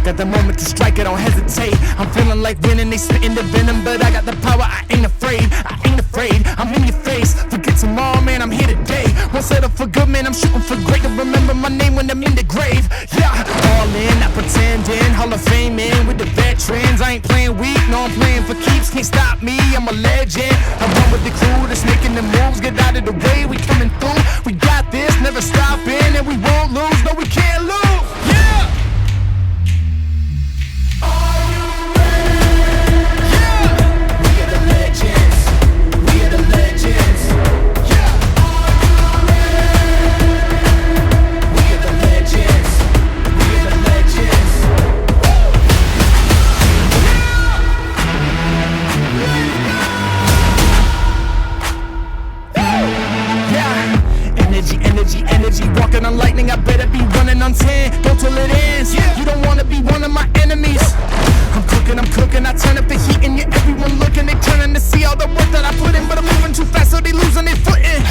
Got the moment to strike, I don't hesitate. I'm feeling like winning, they spitting the venom, but I got the power, I ain't afraid. I ain't afraid, I'm in your face. Forget tomorrow, man, I'm here today. Won't settle for good, man, I'm shooting for great. To remember my name when I'm in the grave. Yeah, all in, not pretending. Hall of Fame in with the veterans. I ain't playing weak, no, I'm playing for keeps. Can't stop me, I'm a legend. I run with the crew that's making the moves. Get out of the way, we coming through. We got this, never stopping, and we won't lose. No, we can't lose. Yeah. Energy, walking on lightning, I better be running on 10. Go till it ends, you don't wanna be one of my enemies. I'm cooking, I turn up the heat and everyone looking. They turning to see all the work that I put in, but I'm moving too fast so they losing their footing.